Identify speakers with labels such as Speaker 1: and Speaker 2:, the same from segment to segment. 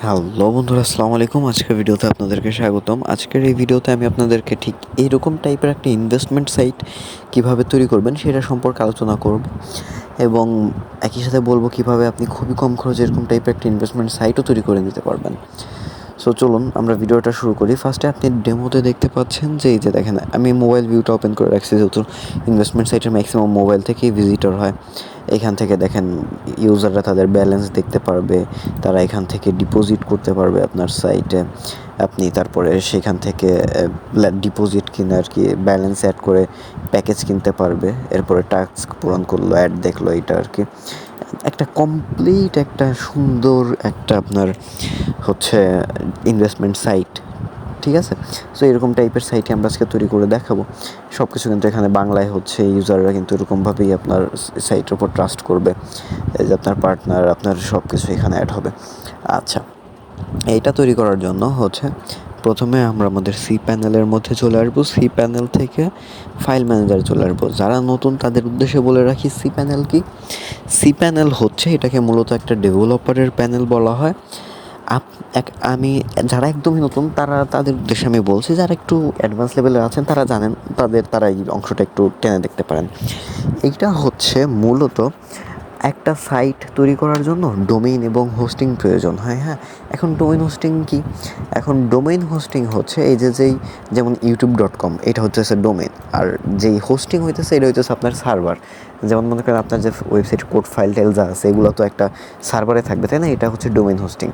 Speaker 1: Hello বন্ধুরা, আসসালামু আলাইকুম। আজকের ভিডিওতে আপনাদেরকে স্বাগতম। আজকের এই ভিডিওতে আমি আপনাদেরকে ঠিক এইরকম টাইপের একটা ইনভেস্টমেন্ট সাইট কীভাবে তৈরি করবেন সেটা সম্পর্কে আলোচনা করব, এবং একই সাথে বলবো কীভাবে আপনি খুবই কম খরচে এরকম টাইপের একটা ইনভেস্টমেন্ট সাইটও তৈরি করে নিতে পারবেন। সো চলুন আমরা ভিডিওটা শুরু করি। ফার্স্টে আপনি ডেমোতে দেখতে পাচ্ছেন যে এই যে দেখেন, আমি মোবাইল ভিউটা ওপেন করে রাখছি, যেহেতু ইনভেস্টমেন্ট সাইটের ম্যাক্সিমাম মোবাইল থেকেই ভিজিটর হয়। এখান থেকে দেখেন ইউজাররা তাদের ব্যালেন্স দেখতে পারবে, তারা এখান থেকে ডিপোজিট করতে পারবে আপনার সাইটে। আপনি তারপরে সেখান থেকে ডিপোজিট কিনে আর কি ব্যালেন্স অ্যাড করে প্যাকেজ কিনতে পারবে। এরপরে টাস্ক পূরণ করলো, অ্যাড দেখলো, এটা আর কি একটা কমপ্লিট একটা সুন্দর একটা আপনার হচ্ছে ইনভেস্টমেন্ট সাইট। ঠিক আছে, সো এরকম টাইপের সাইটে আমরা আজকে তৈরি করে দেখাবো। সব কিছু কিন্তু এখানে বাংলায় হচ্ছে, ইউজাররা কিন্তু এরকমভাবেই আপনার সাইটের উপর ট্রাস্ট করবে। এই যে আপনার পার্টনার, আপনার সব কিছু এখানে অ্যাড হবে। আচ্ছা, এইটা তৈরি করার জন্য হচ্ছে প্রথমে আমরা আমাদের সি প্যানেলের মধ্যে চলে আসবো। সি প্যানেল থেকে ফাইল ম্যানেজার চলে আসবো। যারা নতুন তাদের উদ্দেশ্যে বলে রাখি, সি প্যানেল কি? সি প্যানেল হচ্ছে, এটাকে মূলত একটা ডেভেলপারের প্যানেল বলা হয়। আমি যারা একদমই নতুন তাদের উদ্দেশ্যে আমি বলছি, যারা একটু অ্যাডভান্স লেভেলে আছেন তারা জানেন, তারা এই অংশটা একটু টেনে দেখতে পারেন। এইটা হচ্ছে মূলত একটা সাইট তৈরি করার জন্য ডোমেইন এবং হোস্টিং প্রয়োজন হয়। হ্যাঁ, এখন ডোমেইন হোস্টিং কি? এখন ডোমেইন হোস্টিং হচ্ছে এই যেমন youtube.com, এটা হচ্ছে ডোমেইন, আর যেই হোস্টিং হইতেছে এটা হইতেছে আপনার সার্ভার। যেমন মনে করেন আপনার যে ওয়েবসাইট কোড ফাইল টাইল যা আছে এগুলো তো একটা সার্ভারে থাকবে, তাই না? এটা হচ্ছে ডোমেইন হোস্টিং।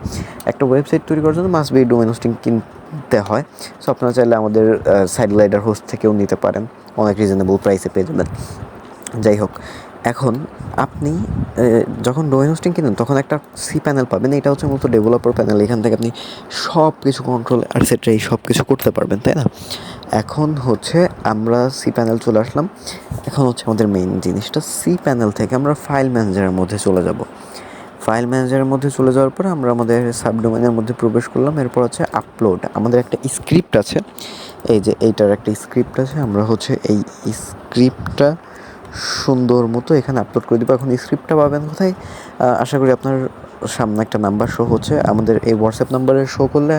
Speaker 1: একটা ওয়েবসাইট তৈরি করার জন্য মাস্ট বি ডোমেইন হোস্টিং কিনতে হয়। সো আপনারা চাইলে আমাদের সাইড গ্লাইডার হোস্ট থেকেও নিতে পারেন, অনেক রিজনেবল প্রাইসে পেয়ে যাবেন। যাই হোক, এখন আপনি যখন ডোমেইন হোস্টিং কিনেন তখন একটা সি প্যানেল পাবেন। এটা হচ্ছে মূলত ডেভেলপার প্যানেল। এখান থেকে আপনি সব কিছু কন্ট্রোল এটসেট্রা এই সব কিছু করতে পারবেন, তাই না? এখন হচ্ছে আমরা সি প্যানেল চলে আসলাম। এখন হচ্ছে আমাদের মেইন জিনিসটা, সি প্যানেল থেকে আমরা ফাইল ম্যানেজারের মধ্যে চলে যাব। ফাইল ম্যানেজারের মধ্যে চলে যাওয়ার পরে আমরা আমাদের সাবডোমেনের মধ্যে প্রবেশ করলাম। এরপর হচ্ছে আপলোড। আমাদের একটা স্ক্রিপ্ট আছে, এই যে এইটার একটা স্ক্রিপ্ট আছে। আমরা হচ্ছে এই স্ক্রিপ্টটা সুন্দর মতো এখানে আপলোড করে দেবো। এখন স্ক্রিপ্টটা পাবেন কোথায়? আশা করি আপনার সামনে একটা নাম্বার শো হচ্ছে। আমাদের এই হোয়াটসঅ্যাপ নাম্বারে শো করলে,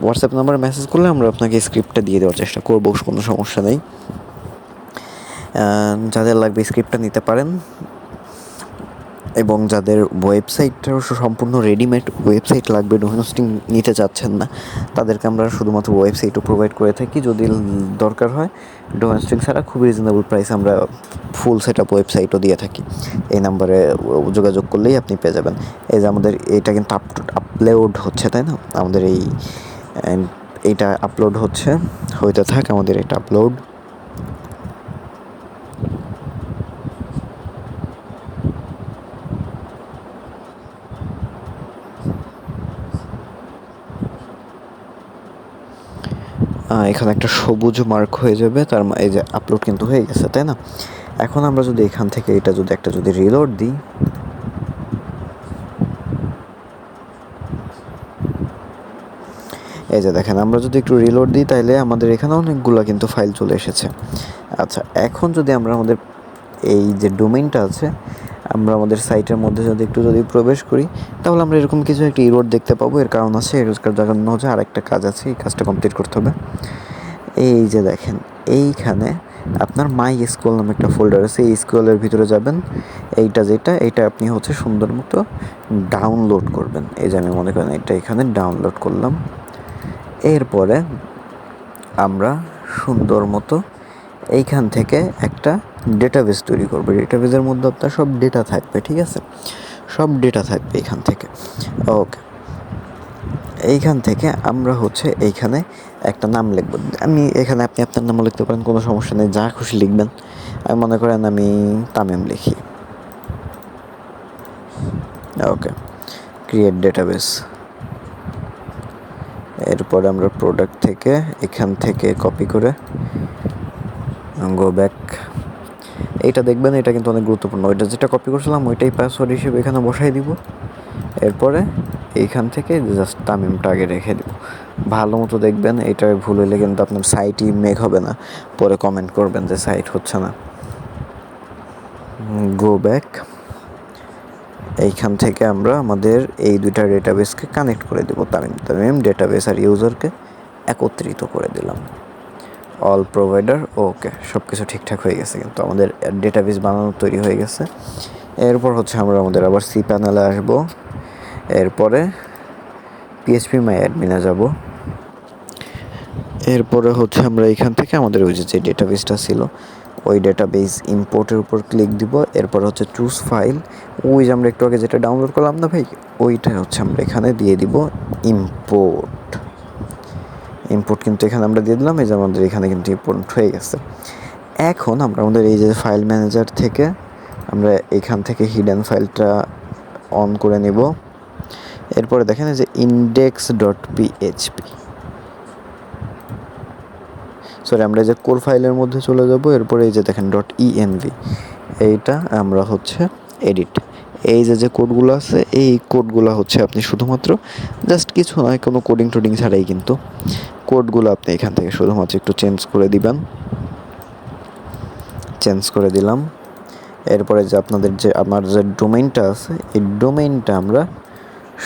Speaker 1: হোয়াটসঅ্যাপ নাম্বারে মেসেজ করলে আমরা আপনাকে স্ক্রিপ্টটা দিয়ে দেওয়ার চেষ্টা করবো, কোনো সমস্যা নেই। যাদের লাগবে স্ক্রিপ্টটা নিতে পারেন, এবং যাদের ওয়েবসাইটটাও সম্পূর্ণ রেডিমেড ওয়েবসাইট লাগবে, ডোমেইন হোস্টিং নিতে চাচ্ছেন না, তাদেরকে আমরা শুধুমাত্র ওয়েবসাইটও প্রোভাইড করে থাকি। যদি দরকার হয় ডোমেইন হোস্টিং ছাড়া খুবই রিজনেবল প্রাইস আমরা ফুল সেট আপ ওয়েবসাইটও দিয়ে থাকি। এই নাম্বারে যোগাযোগ করলেই আপনি পেয়ে যাবেন। এই যে আমাদের এটা কিন্তু আপলোড হচ্ছে, তাই না? আমাদের এইটা আপলোড হইতে থাক আমাদের এটা আপলোড। এখানে একটা সবুজ মার্ক হয়ে যাবে, এই যে আপলোড কিন্তু হয়ে গেছে, তাই না? এখন আমরা যদি এখান থেকে এটা যদি রিলোড দিই, এই যে দেখেন, আমরা যদি একটু রিলোড দিই তাহলে আমাদের এখানে অনেকগুলো কিন্তু ফাইল চলে এসেছে। আচ্ছা, এখন যদি আমরা আমাদের এই যে ডোমেইনটা আছে, আমরা আমাদের সাইটের মধ্যে যদি প্রবেশ করি, তাহলে আমরা এরকম কিছু একটা ইরোড দেখতে পাবো। এর কারণ আছে, এর জন্য হচ্ছে আরেকটা কাজ আছে, এই কাজটা কমপ্লিট করতে হবে। এই যে দেখেন, এইখানে আপনার মাই এসকিউএল নামে একটা ফোল্ডার আছে। এই এসকিউএলের ভিতরে যাবেন, এইটা আপনি হচ্ছে সুন্দর মতো ডাউনলোড করবেন। এই যে আমি মনে করেন এটা এখানে ডাউনলোড করলাম। এরপরে আমরা সুন্দর মতো এইখান থেকে একটা ডেটাবেস তৈরি করবো। ডেটাবেসের মধ্যে আপনার সব ডেটা থাকবে, ঠিক আছে? সব ডেটা থাকবে এখান থেকে। ওকে, এইখান থেকে আমরা হচ্ছে এইখানে একটা নাম লিখব। আপনি আপনার নামও লিখতে পারেন, কোনো সমস্যা নেই, যা খুশি লিখবেন। আমি মনে করেন আমি তামিম লিখি। ওকে, ক্রিয়েট ডেটাবেস। এরপরে আমরা প্রোডাক্ট থেকে এখান থেকে কপি করে গো ব্যাক। এইটা দেখবেন, এটা কিন্তু অনেক গুরুত্বপূর্ণ। ওইটা যেটা কপি করছিলাম ওইটাই পাসওয়ার্ড হিসেবে এখানে বসাই দিব। এরপরে এইখান থেকে জাস্ট তামিমটা আগে রেখে দিব। ভালো মতো দেখবেন, এটা ভুল হলে কিন্তু আপনার সাইটই মেক হবে না। পরে কমেন্ট করবেন যে সাইট হচ্ছে না। Go back. এইখান থেকে আমরা আমাদের এই দুইটা ডেটাবেসকে কানেক্ট করে দেবো। তামিম ডেটাবেস আর ইউজারকে একত্রিত করে দিলাম। অল প্রোভাইডার, ওকে, সব কিছু ঠিকঠাক হয়ে গেছে, কিন্তু আমাদের ডেটাবেস বানানো তৈরি হয়ে গেছে। এরপর হচ্ছে আমরা আমাদের আবার সি প্যানেলে আসবো, এরপরে পিএইচপি মাই অ্যাডমিনে যাব। এরপরে হচ্ছে আমরা এখান থেকে আমাদের ওই যে ডেটাবেসটা ছিল ওই ডেটাবেস ইম্পোর্টের উপর ক্লিক দিব। এরপর হচ্ছে চুজ ফাইল, ওই যে আমরা একটু আগে যেটা ডাউনলোড করলাম না ভাই, ওইটা হচ্ছে আমরা এখানে দিয়ে দিব ইম্পোর্ট। ইম্পোর্ট কিন্তু এখানে আমরা দিয়ে দিলাম, এই যে আমাদের এখানে কিন্তু ইম্পোর্ট হয়ে গেছে। এখন আমরা আমাদের এই যে ফাইল ম্যানেজার থেকে আমরা এখান থেকে হিডেন ফাইলটা অন করে নিব। এরপরে দেখেন যে index.php, সরি আমরা এই যে কোর ফাইলের মধ্যে চলে যাব। এরপরে এই যে দেখেন .env, এইটা আমরা হচ্ছে এডিট, এই যে কোডগুলো আছে এই কোডগুলো হচ্ছে আপনি শুধুমাত্র জাস্ট কিছু নয়, কোনো কোডিং টোডিং ছাড়াই কিন্তু কোডগুলো আপনি এখান থেকে শুধুমাত্র একটু চেঞ্জ করে দিবেন। চেঞ্জ করে দিলাম। এরপরে যে আপনাদের যে আমার যে ডোমেইনটা আছে এই ডোমেইনটা আমরা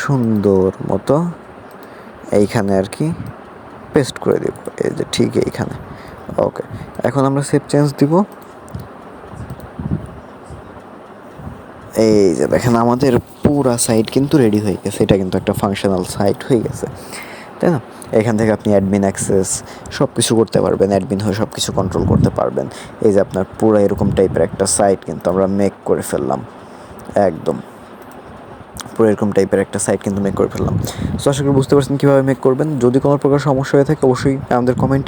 Speaker 1: সুন্দর মতো এইখানে আর কি পেস্ট করে দেব, এই যে ঠিক এইখানে। ওকে, এখন আমরা সেভ চেঞ্জ দিব। এই যে দেখেন আমাদের পুরা সাইট কিন্তু রেডি হয়ে গেছে, এটা কিন্তু একটা ফাংশনাল সাইট হয়ে গেছে, তাই না? এখান থেকে আপনি অ্যাডমিন অ্যাক্সেস সব কিছু করতে পারবেন, অ্যাডমিন হয়ে সব কিছু কন্ট্রোল করতে পারবেন। এই যে আপনার পুরো এরকম টাইপের একটা সাইট কিন্তু আমরা মেক করে ফেললাম, একদম পুরো এরকম টাইপের একটা সাইট কিন্তু মেক করে ফেললাম। সো আশা করি বুঝতে পারছেন কীভাবে মেক করবেন। যদি কোনো প্রকার সমস্যা হয়ে থাকে অবশ্যই আমাদের কমেন্ট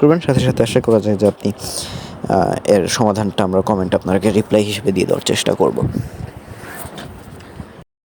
Speaker 1: করবেন, সাথে সাথে আশা করা যায় যে আপনি এর সমাধানটা আমরা কমেন্ট আপনাকে রিপ্লাই হিসেবে দিয়ে দেওয়ার চেষ্টা করব।